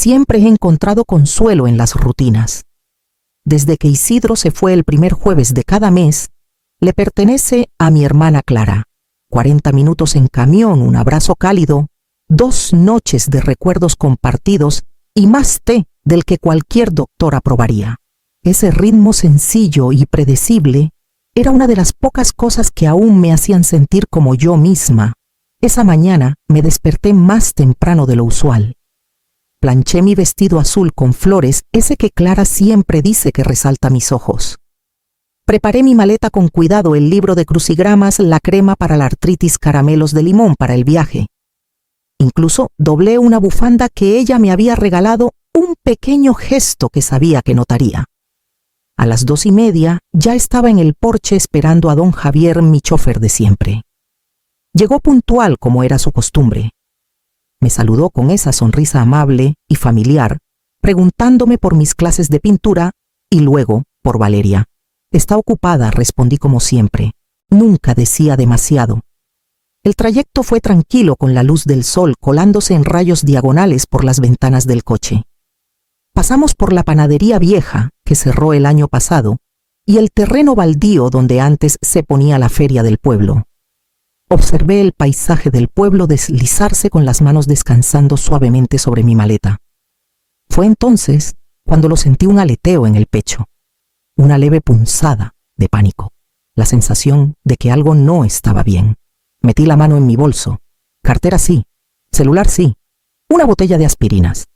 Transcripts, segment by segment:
Siempre he encontrado consuelo en las rutinas. Desde que Isidro se fue el primer jueves de cada mes, le pertenece a mi hermana Clara. 40 minutos en camión, un abrazo cálido, 2 noches de recuerdos compartidos y más té del que cualquier doctor aprobaría. Ese ritmo sencillo y predecible era una de las pocas cosas que aún me hacían sentir como yo misma. Esa mañana me desperté más temprano de lo usual. Planché mi vestido azul con flores, ese que Clara siempre dice que resalta mis ojos. Preparé mi maleta con cuidado, el libro de crucigramas, la crema para la artritis, caramelos de limón para el viaje. Incluso doblé una bufanda que ella me había regalado, un pequeño gesto que sabía que notaría. A las 2:30 ya estaba en el porche esperando a don Javier, mi chofer de siempre. Llegó puntual como era su costumbre. Me saludó con esa sonrisa amable y familiar, preguntándome por mis clases de pintura y luego por Valeria. Está ocupada, respondí como siempre. Nunca decía demasiado. El trayecto fue tranquilo con la luz del sol colándose en rayos diagonales por las ventanas del coche. Pasamos por la panadería vieja, que cerró el año pasado, y el terreno baldío donde antes se ponía la feria del pueblo. Observé el paisaje del pueblo deslizarse con las manos descansando suavemente sobre mi maleta. Fue entonces cuando lo sentí un aleteo en el pecho, una leve punzada de pánico, la sensación de que algo no estaba bien. Metí la mano en mi bolso, cartera sí, celular sí, una botella de aspirinas.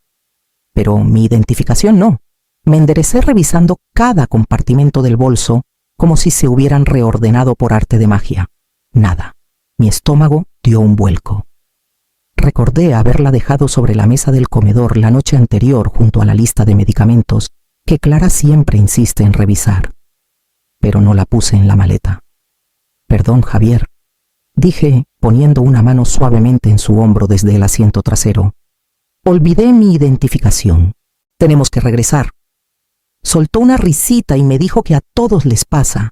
Pero mi identificación no. Me enderecé revisando cada compartimento del bolso como si se hubieran reordenado por arte de magia. Nada. Mi estómago dio un vuelco. Recordé haberla dejado sobre la mesa del comedor la noche anterior junto a la lista de medicamentos que Clara siempre insiste en revisar. Pero no la puse en la maleta. Perdón, Javier, dije poniendo una mano suavemente en su hombro desde el asiento trasero. Olvidé mi identificación. Tenemos que regresar. Soltó una risita y me dijo que a todos les pasa.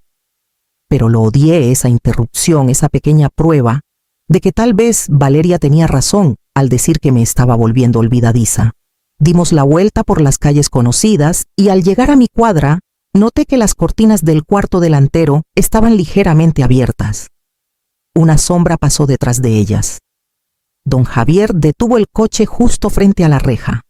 Pero lo odié, esa interrupción, esa pequeña prueba de que tal vez Valeria tenía razón al decir que me estaba volviendo olvidadiza. Dimos la vuelta por las calles conocidas y al llegar a mi cuadra, noté que las cortinas del cuarto delantero estaban ligeramente abiertas. Una sombra pasó detrás de ellas. Don Javier detuvo el coche justo frente a la reja.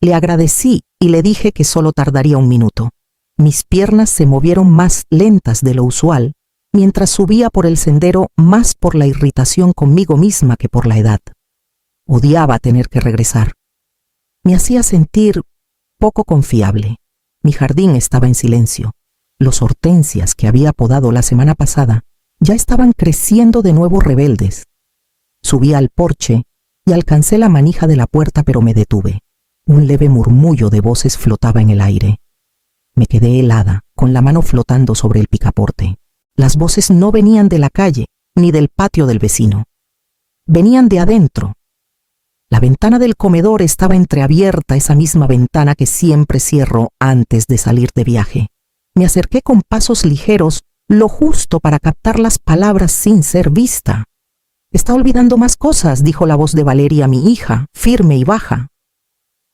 Le agradecí y le dije que solo tardaría 1 minuto. Mis piernas se movieron más lentas de lo usual, mientras subía por el sendero, más por la irritación conmigo misma que por la edad. Odiaba tener que regresar. Me hacía sentir poco confiable. Mi jardín estaba en silencio. Los hortensias que había podado la semana pasada ya estaban creciendo de nuevo rebeldes. Subí al porche y alcancé la manija de la puerta, pero me detuve. Un leve murmullo de voces flotaba en el aire. Me quedé helada, con la mano flotando sobre el picaporte. Las voces no venían de la calle, ni del patio del vecino. Venían de adentro. La ventana del comedor estaba entreabierta, esa misma ventana que siempre cierro antes de salir de viaje. Me acerqué con pasos ligeros, lo justo para captar las palabras sin ser vista. «Está olvidando más cosas», dijo la voz de Valeria, mi hija, firme y baja.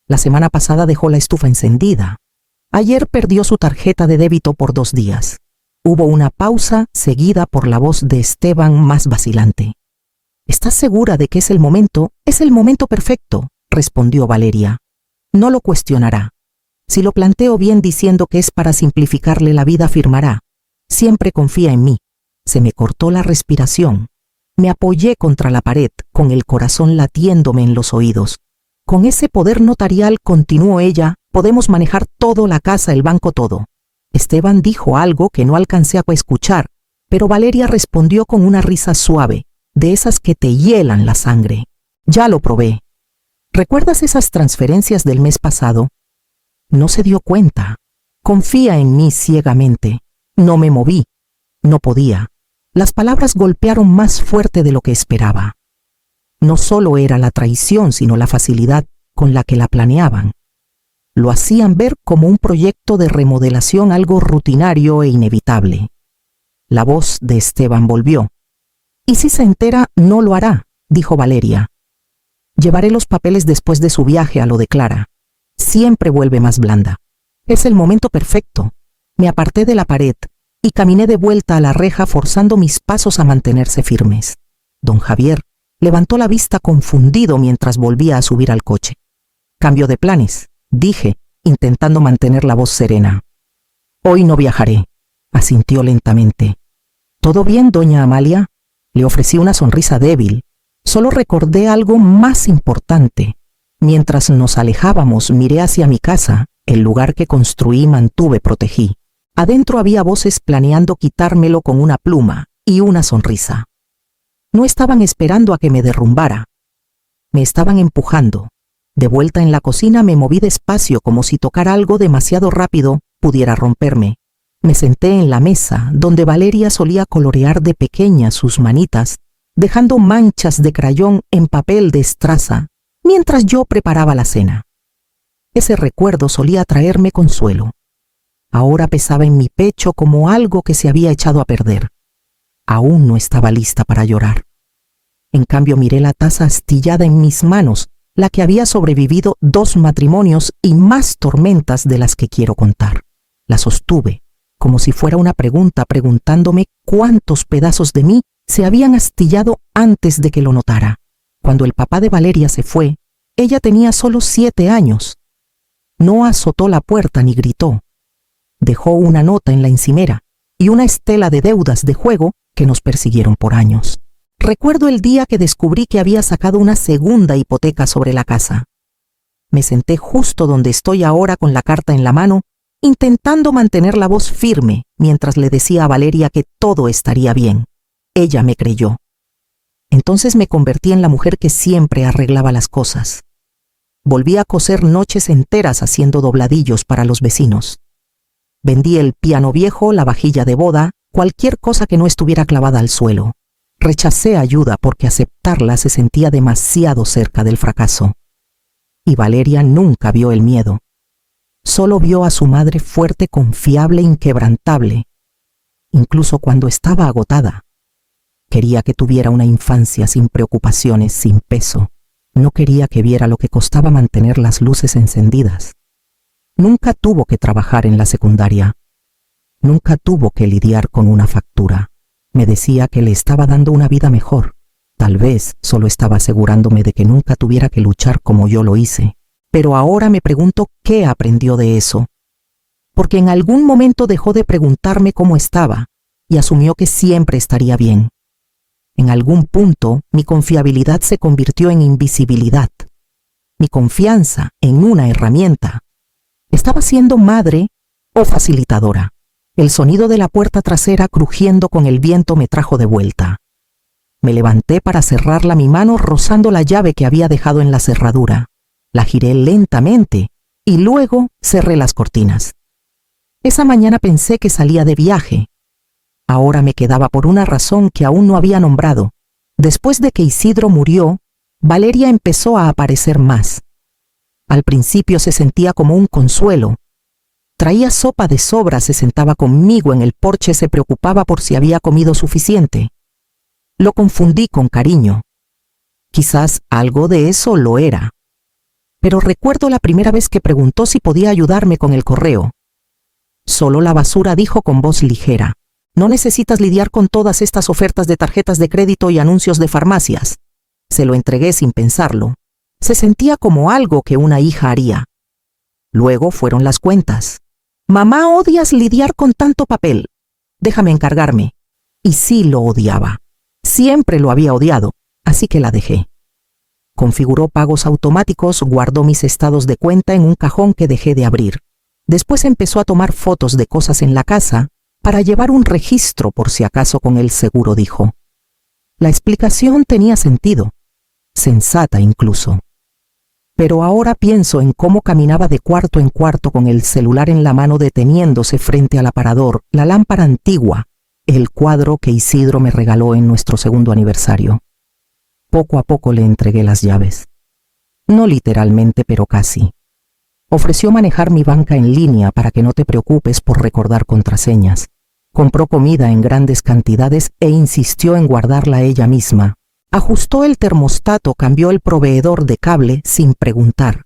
La semana pasada dejó la estufa encendida. Ayer perdió su tarjeta de débito por 2 días. Hubo una pausa seguida por la voz de Esteban más vacilante. «¿Estás segura de que es el momento? Es el momento perfecto», respondió Valeria. «No lo cuestionará. Si lo planteo bien diciendo que es para simplificarle la vida, afirmará. Siempre confía en mí». Se me cortó la respiración. Me apoyé contra la pared, con el corazón latiéndome en los oídos. «Con ese poder notarial», continuó ella, «podemos manejar todo, la casa, el banco, todo». Esteban dijo algo que no alcancé a escuchar, pero Valeria respondió con una risa suave, de esas que te hielan la sangre. «Ya lo probé. ¿Recuerdas esas transferencias del mes pasado?» No se dio cuenta. Confía en mí ciegamente. No me moví. No podía. Las palabras golpearon más fuerte de lo que esperaba. No solo era la traición, sino la facilidad con la que la planeaban. Lo hacían ver como un proyecto de remodelación, algo rutinario e inevitable. La voz de Esteban volvió. «¿Y si se entera, no lo hará?», dijo Valeria. Llevaré los papeles después de su viaje a lo de Clara. Siempre vuelve más blanda. Es el momento perfecto. Me aparté de la pared y caminé de vuelta a la reja forzando mis pasos a mantenerse firmes. Don Javier levantó la vista confundido mientras volvía a subir al coche. Cambio de planes, dije, intentando mantener la voz serena. Hoy no viajaré, asintió lentamente. ¿Todo bien, doña Amalia? Le ofrecí una sonrisa débil. Solo recordé algo más importante. Mientras nos alejábamos, miré hacia mi casa, el lugar que construí y mantuve protegí. Adentro había voces planeando quitármelo con una pluma y una sonrisa. No estaban esperando a que me derrumbara. Me estaban empujando. De vuelta en la cocina me moví despacio como si tocar algo demasiado rápido pudiera romperme. Me senté en la mesa, donde Valeria solía colorear de pequeña sus manitas, dejando manchas de crayón en papel de estraza, mientras yo preparaba la cena. Ese recuerdo solía traerme consuelo. Ahora pesaba en mi pecho como algo que se había echado a perder. Aún no estaba lista para llorar. En cambio miré la taza astillada en mis manos, la que había sobrevivido 2 matrimonios y más tormentas de las que quiero contar. La sostuve, como si fuera una pregunta, preguntándome cuántos pedazos de mí se habían astillado antes de que lo notara. Cuando el papá de Valeria se fue, ella tenía solo 7 años. No azotó la puerta ni gritó. Dejó una nota en la encimera y una estela de deudas de juego que nos persiguieron por años. Recuerdo el día que descubrí que había sacado una segunda hipoteca sobre la casa. Me senté justo donde estoy ahora con la carta en la mano, intentando mantener la voz firme mientras le decía a Valeria que todo estaría bien. Ella me creyó. Entonces me convertí en la mujer que siempre arreglaba las cosas. Volví a coser noches enteras haciendo dobladillos para los vecinos. Vendí el piano viejo, la vajilla de boda, cualquier cosa que no estuviera clavada al suelo. Rechacé ayuda porque aceptarla se sentía demasiado cerca del fracaso. Y Valeria nunca vio el miedo. Solo vio a su madre fuerte, confiable, inquebrantable, incluso cuando estaba agotada. Quería que tuviera una infancia sin preocupaciones, sin peso. No quería que viera lo que costaba mantener las luces encendidas. Nunca tuvo que trabajar en la secundaria. Nunca tuvo que lidiar con una factura. Me decía que le estaba dando una vida mejor. Tal vez solo estaba asegurándome de que nunca tuviera que luchar como yo lo hice. Pero ahora me pregunto qué aprendió de eso. Porque en algún momento dejó de preguntarme cómo estaba y asumió que siempre estaría bien. En algún punto, mi confiabilidad se convirtió en invisibilidad. Mi confianza en una herramienta. ¿Estaba siendo madre o facilitadora? El sonido de la puerta trasera crujiendo con el viento me trajo de vuelta. Me levanté para cerrarla mi mano rozando la llave que había dejado en la cerradura. La giré lentamente y luego cerré las cortinas. Esa mañana pensé que salía de viaje. Ahora me quedaba por una razón que aún no había nombrado. Después de que Isidro murió, Valeria empezó a aparecer más. Al principio se sentía como un consuelo. Traía sopa de sobra, se sentaba conmigo en el porche, se preocupaba por si había comido suficiente. Lo confundí con cariño. Quizás algo de eso lo era. Pero recuerdo la primera vez que preguntó si podía ayudarme con el correo. Solo la basura, dijo con voz ligera. No necesitas lidiar con todas estas ofertas de tarjetas de crédito y anuncios de farmacias. Se lo entregué sin pensarlo. Se sentía como algo que una hija haría. Luego fueron las cuentas. Mamá, odias lidiar con tanto papel. Déjame encargarme. Y sí lo odiaba. Siempre lo había odiado, así que la dejé. Configuró pagos automáticos, guardó mis estados de cuenta en un cajón que dejé de abrir. Después empezó a tomar fotos de cosas en la casa para llevar un registro por si acaso con el seguro, dijo. La explicación tenía sentido, sensata incluso. Pero ahora pienso en cómo caminaba de cuarto en cuarto con el celular en la mano deteniéndose frente al aparador, la lámpara antigua, el cuadro que Isidro me regaló en nuestro 2º aniversario. Poco a poco le entregué las llaves. No literalmente, pero casi. Ofreció manejar mi banca en línea para que no te preocupes por recordar contraseñas. Compró comida en grandes cantidades e insistió en guardarla ella misma, Ajustó el termostato, cambió el proveedor de cable sin preguntar.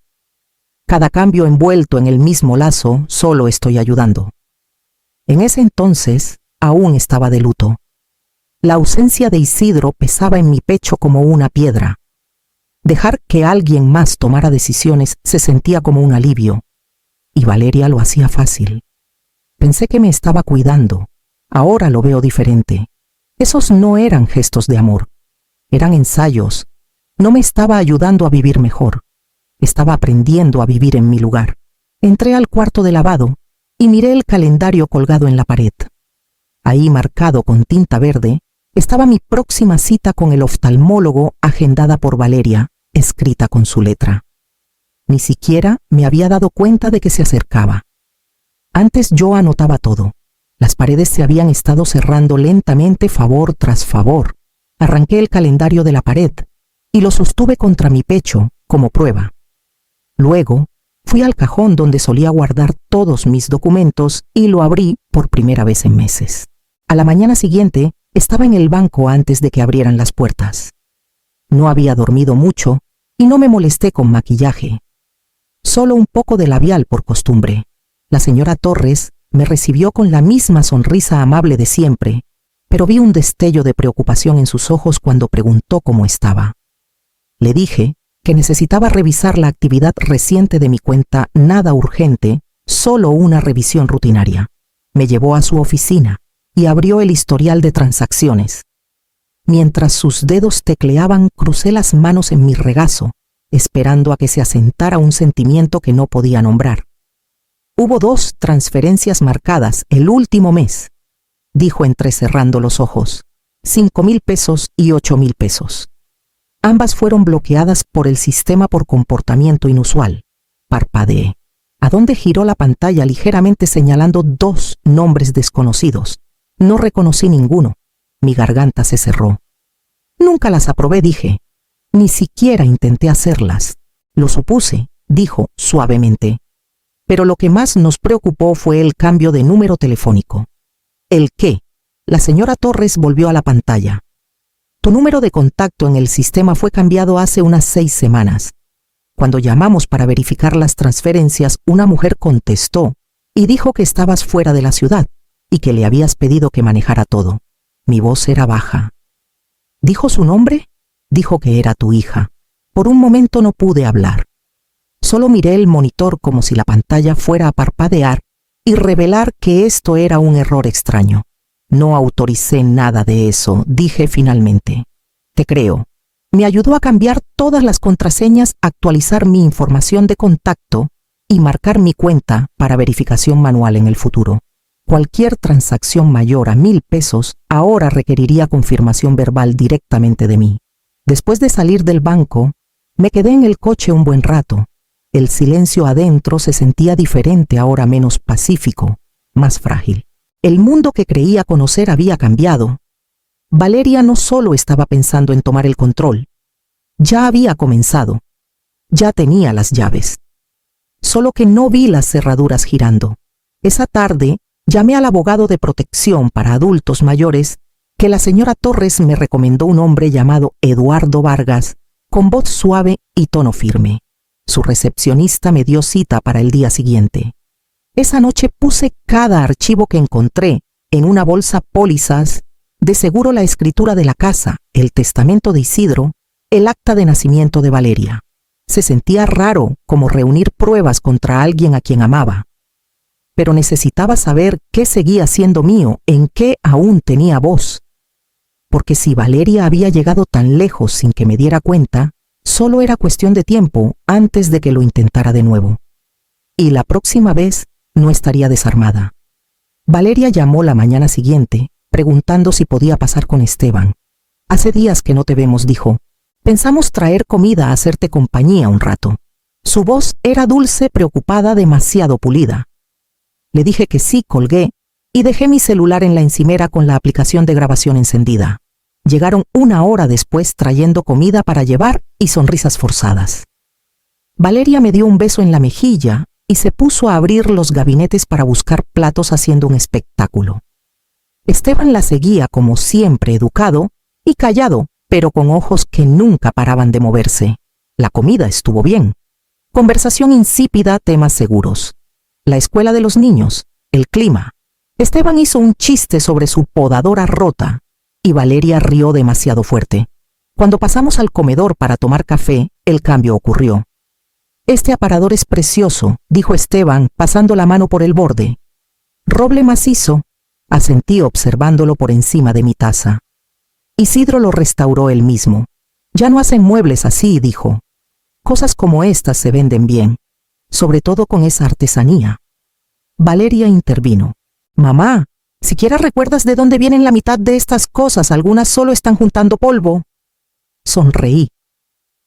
Cada cambio envuelto en el mismo lazo, solo estoy ayudando. En ese entonces, aún estaba de luto. La ausencia de Isidro pesaba en mi pecho como una piedra. Dejar que alguien más tomara decisiones se sentía como un alivio. Y Valeria lo hacía fácil. Pensé que me estaba cuidando. Ahora lo veo diferente. Esos no eran gestos de amor. Eran ensayos. No me estaba ayudando a vivir mejor. Estaba aprendiendo a vivir en mi lugar. Entré al cuarto de lavado y miré el calendario colgado en la pared. Ahí, marcado con tinta verde, estaba mi próxima cita con el oftalmólogo agendada por Valeria, escrita con su letra. Ni siquiera me había dado cuenta de que se acercaba. Antes yo anotaba todo. Las paredes se habían estado cerrando lentamente favor tras favor. Arranqué el calendario de la pared y lo sostuve contra mi pecho como prueba. Luego, fui al cajón donde solía guardar todos mis documentos y lo abrí por primera vez en meses. A la mañana siguiente, estaba en el banco antes de que abrieran las puertas. No había dormido mucho y no me molesté con maquillaje. Solo un poco de labial por costumbre. La señora Torres me recibió con la misma sonrisa amable de siempre, pero vi un destello de preocupación en sus ojos cuando preguntó cómo estaba. Le dije que necesitaba revisar la actividad reciente de mi cuenta, nada urgente, solo una revisión rutinaria. Me llevó a su oficina y abrió el historial de transacciones. Mientras sus dedos tecleaban, crucé las manos en mi regazo, esperando a que se asentara un sentimiento que no podía nombrar. Hubo 2 transferencias marcadas el último mes, dijo entrecerrando los ojos, 5,000 pesos y 8,000 pesos. Ambas fueron bloqueadas por el sistema por comportamiento inusual. Parpadeé. ¿A dónde giró la pantalla ligeramente señalando 2 nombres desconocidos? No reconocí ninguno. Mi garganta se cerró. Nunca las aprobé, dije. Ni siquiera intenté hacerlas. Lo supuse, dijo suavemente. Pero lo que más nos preocupó fue el cambio de número telefónico. ¿El qué? La señora Torres volvió a la pantalla. Tu número de contacto en el sistema fue cambiado hace unas 6 semanas. Cuando llamamos para verificar las transferencias, una mujer contestó y dijo que estabas fuera de la ciudad y que le habías pedido que manejara todo. Mi voz era baja. ¿Dijo su nombre? Dijo que era tu hija. Por un momento no pude hablar. Solo miré el monitor como si la pantalla fuera a parpadear y revelar que esto era un error extraño. No autoricé nada de eso, dije finalmente. Te creo. Me ayudó a cambiar todas las contraseñas, actualizar mi información de contacto y marcar mi cuenta para verificación manual en el futuro. Cualquier transacción mayor a 1,000 pesos ahora requeriría confirmación verbal directamente de mí. Después de salir del banco, me quedé en el coche un buen rato. El silencio adentro se sentía diferente, ahora menos pacífico, más frágil. El mundo que creía conocer había cambiado. Valeria no solo estaba pensando en tomar el control, ya había comenzado. Ya tenía las llaves. Solo que no vi las cerraduras girando. Esa tarde llamé al abogado de protección para adultos mayores que la señora Torres me recomendó, un hombre llamado Eduardo Vargas, con voz suave y tono firme. Su recepcionista me dio cita para el día siguiente. Esa noche puse cada archivo que encontré en una bolsa, pólizas de seguro, la escritura de la casa, el testamento de Isidro, el acta de nacimiento de Valeria. Se sentía raro como reunir pruebas contra alguien a quien amaba. Pero necesitaba saber qué seguía siendo mío, en qué aún tenía voz. Porque si Valeria había llegado tan lejos sin que me diera cuenta, solo era cuestión de tiempo antes de que lo intentara de nuevo. Y la próxima vez no estaría desarmada. Valeria llamó la mañana siguiente, preguntando si podía pasar con Esteban. Hace días que no te vemos, dijo. Pensamos traer comida a hacerte compañía un rato. Su voz era dulce, preocupada, demasiado pulida. Le dije que sí, colgué y dejé mi celular en la encimera con la aplicación de grabación encendida. Llegaron 1 hora después trayendo comida para llevar y sonrisas forzadas. Valeria me dio un beso en la mejilla y se puso a abrir los gabinetes para buscar platos, haciendo un espectáculo. Esteban la seguía como siempre, educado y callado, pero con ojos que nunca paraban de moverse. La comida estuvo bien. Conversación insípida, temas seguros. La escuela de los niños, el clima. Esteban hizo un chiste sobre su podadora rota y Valeria rió demasiado fuerte. Cuando pasamos al comedor para tomar café, el cambio ocurrió. «Este aparador es precioso», dijo Esteban, pasando la mano por el borde. «Roble macizo», asentí observándolo por encima de mi taza. Isidro lo restauró él mismo. «Ya no hacen muebles así», dijo. «Cosas como estas se venden bien, sobre todo con esa artesanía». Valeria intervino. «Mamá, ¿siquiera recuerdas de dónde vienen la mitad de estas cosas? Algunas solo están juntando polvo». Sonreí.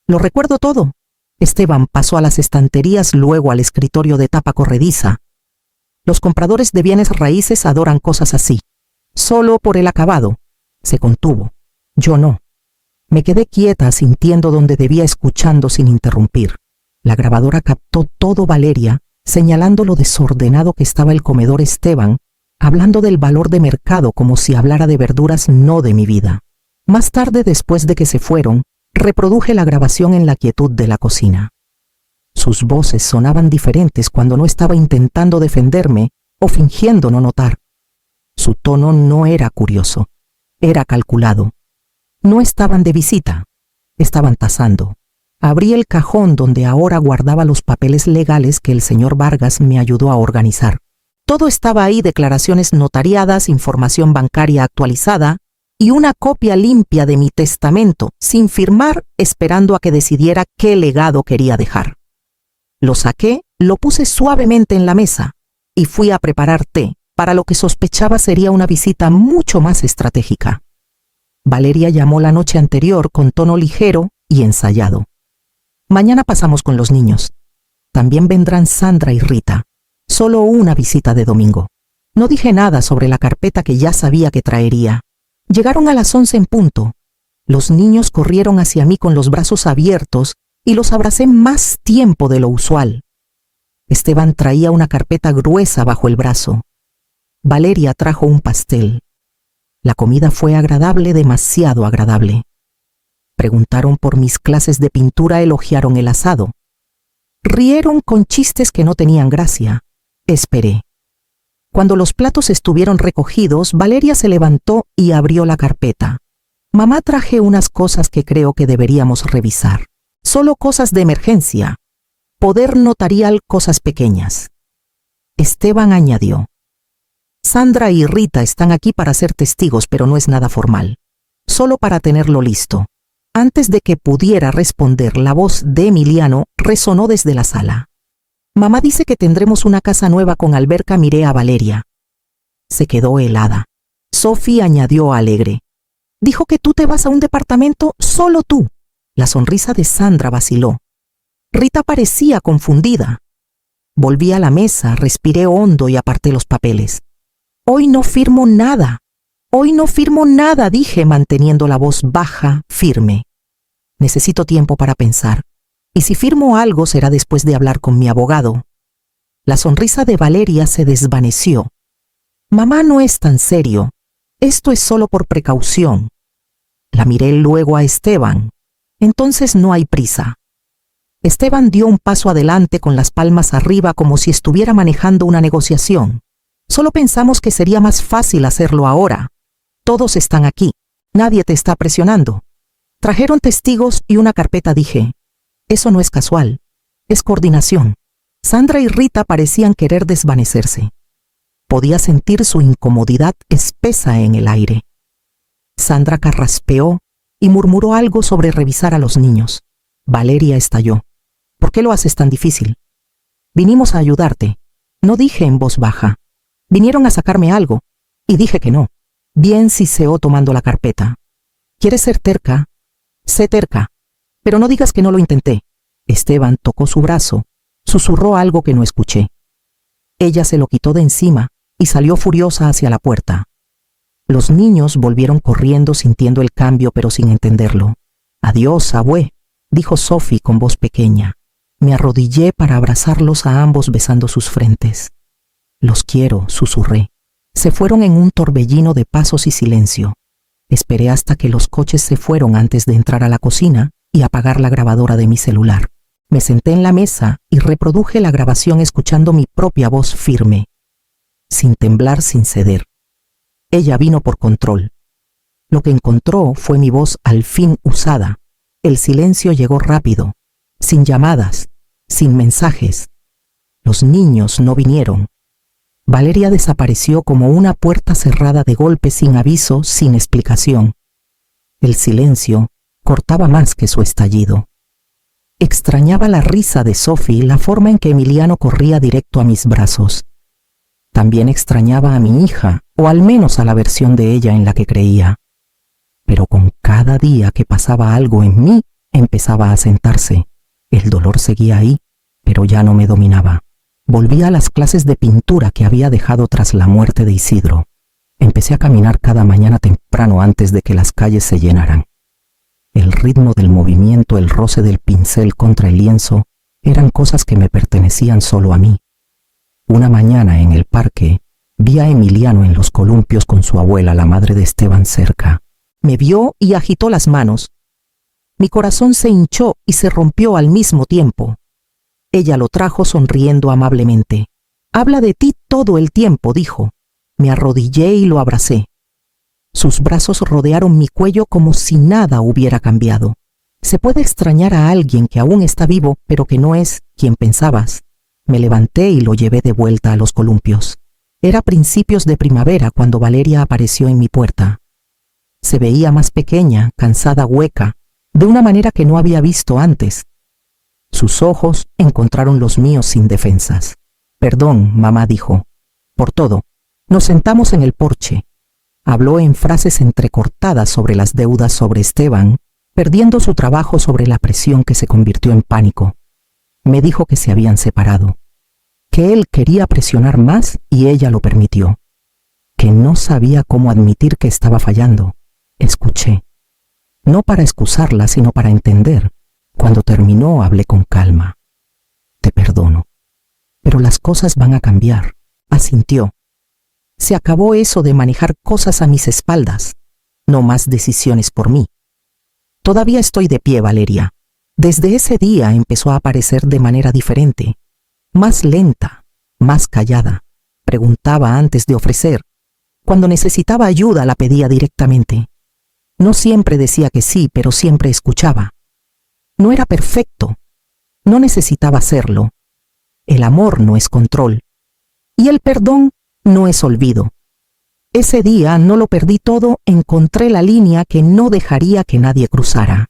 «Lo recuerdo todo». Esteban pasó a las estanterías, luego al escritorio de tapa corrediza. «Los compradores de bienes raíces adoran cosas así. Solo por el acabado». Se contuvo. Yo no. Me quedé quieta, sintiendo donde debía, escuchando sin interrumpir. La grabadora captó todo Valeria, señalando lo desordenado que estaba el comedor. Esteban, hablando del valor de mercado como si hablara de verduras, no de mi vida. Más tarde, después de que se fueron, reproduje la grabación en la quietud de la cocina. Sus voces sonaban diferentes cuando no estaba intentando defenderme o fingiendo no notar. Su tono no era curioso, era calculado. No estaban de visita, estaban tasando. Abrí el cajón donde ahora guardaba los papeles legales que el señor Vargas me ayudó a organizar. Todo estaba ahí: declaraciones notariadas, información bancaria actualizada y una copia limpia de mi testamento, sin firmar, esperando a que decidiera qué legado quería dejar. Lo saqué, lo puse suavemente en la mesa y fui a preparar té para lo que sospechaba sería una visita mucho más estratégica. Valeria llamó la noche anterior con tono ligero y ensayado. «Mañana pasamos con los niños. También vendrán Sandra y Rita. Solo una visita de domingo». No dije nada sobre la carpeta que ya sabía que traería. Llegaron a las 11 en punto. Los niños corrieron hacia mí con los brazos abiertos y los abracé más tiempo de lo usual. Esteban traía una carpeta gruesa bajo el brazo. Valeria trajo un pastel. La comida fue agradable, demasiado agradable. Preguntaron por mis clases de pintura, elogiaron el asado. Rieron con chistes que no tenían gracia. Esperé. Cuando los platos estuvieron recogidos, Valeria se levantó y abrió la carpeta. «Mamá, traje unas cosas que creo que deberíamos revisar. Solo cosas de emergencia. Poder notarial, cosas pequeñas». Esteban añadió: «Sandra y Rita están aquí para ser testigos, pero no es nada formal. Solo para tenerlo listo». Antes de que pudiera responder, la voz de Emiliano resonó desde la sala. «Mamá dice que tendremos una casa nueva con alberca». Miré a Valeria. Se quedó helada. Sophie añadió alegre: «Dijo que tú te vas a un departamento, solo tú». La sonrisa de Sandra vaciló. Rita parecía confundida. Volví a la mesa, respiré hondo y aparté los papeles. «Hoy no firmo nada. Hoy no firmo nada», dije, manteniendo la voz baja, firme. «Necesito tiempo para pensar. Y si firmo algo será después de hablar con mi abogado». La sonrisa de Valeria se desvaneció. «Mamá, no es tan serio. Esto es solo por precaución». La miré luego a Esteban. «Entonces no hay prisa». Esteban dio un paso adelante con las palmas arriba como si estuviera manejando una negociación. «Solo pensamos que sería más fácil hacerlo ahora. Todos están aquí. Nadie te está presionando. Trajeron testigos y una carpeta», dije. «Eso no es casual. Es coordinación». Sandra y Rita parecían querer desvanecerse. Podía sentir su incomodidad espesa en el aire. Sandra carraspeó y murmuró algo sobre revisar a los niños. Valeria estalló: «¿Por qué lo haces tan difícil? Vinimos a ayudarte». No dije en voz baja. «Vinieron a sacarme algo». Y dije que no. Bien, siseó tomando la carpeta. «¿Quieres ser terca? Sé terca. Pero no digas que no lo intenté». Esteban tocó su brazo. Susurró algo que no escuché. Ella se lo quitó de encima y salió furiosa hacia la puerta. Los niños volvieron corriendo, sintiendo el cambio pero sin entenderlo. «Adiós, abue», dijo Sophie con voz pequeña. Me arrodillé para abrazarlos a ambos, besando sus frentes. «Los quiero», susurré. Se fueron en un torbellino de pasos y silencio. Esperé hasta que los coches se fueron antes de entrar a la cocina y apagar la grabadora de mi celular. Me senté en la mesa y reproduje la grabación escuchando mi propia voz firme, sin temblar, sin ceder. Ella vino por control. Lo que encontró fue mi voz al fin usada. El silencio llegó rápido, sin llamadas, sin mensajes. Los niños no vinieron. Valeria desapareció como una puerta cerrada de golpe, sin aviso, sin explicación. El silencio cortaba más que su estallido. Extrañaba la risa de Sophie, la forma en que Emiliano corría directo a mis brazos. También extrañaba a mi hija, o al menos a la versión de ella en la que creía. Pero con cada día que pasaba algo en mí empezaba a sentarse. El dolor seguía ahí, pero ya no me dominaba. Volví a las clases de pintura que había dejado tras la muerte de Isidro. Empecé a caminar cada mañana temprano antes de que las calles se llenaran. El ritmo del movimiento, el roce del pincel contra el lienzo, eran cosas que me pertenecían solo a mí. Una mañana en el parque, vi a Emiliano en los columpios con su abuela, la madre de Esteban, cerca. Me vio y agitó las manos. Mi corazón se hinchó y se rompió al mismo tiempo. Ella lo trajo sonriendo amablemente. «Habla de ti todo el tiempo», dijo. Me arrodillé y lo abracé. Sus brazos rodearon mi cuello como si nada hubiera cambiado. Se puede extrañar a alguien que aún está vivo, pero que no es quien pensabas. Me levanté y lo llevé de vuelta a los columpios. Era principios de primavera cuando Valeria apareció en mi puerta. Se veía más pequeña, cansada, hueca, de una manera que no había visto antes. Sus ojos encontraron los míos sin defensas. «Perdón», mamá dijo, «por todo». Nos sentamos en el porche. Habló en frases entrecortadas sobre las deudas, sobre Esteban, perdiendo su trabajo, sobre la presión que se convirtió en pánico. Me dijo que se habían separado, que él quería presionar más y ella lo permitió, que no sabía cómo admitir que estaba fallando. Escuché, no para excusarla, sino para entender. Cuando terminó, hablé con calma. «Te perdono, pero las cosas van a cambiar», asintió. Se acabó eso de manejar cosas a mis espaldas. No más decisiones por mí. Todavía estoy de pie, Valeria. Desde ese día empezó a aparecer de manera diferente, más lenta, más callada. Preguntaba antes de ofrecer. Cuando necesitaba ayuda la pedía directamente. No siempre decía que sí, pero siempre escuchaba. No era perfecto. No necesitaba serlo. El amor no es control. Y el perdón no es olvido. Ese día no lo perdí todo, encontré la línea que no dejaría que nadie cruzara.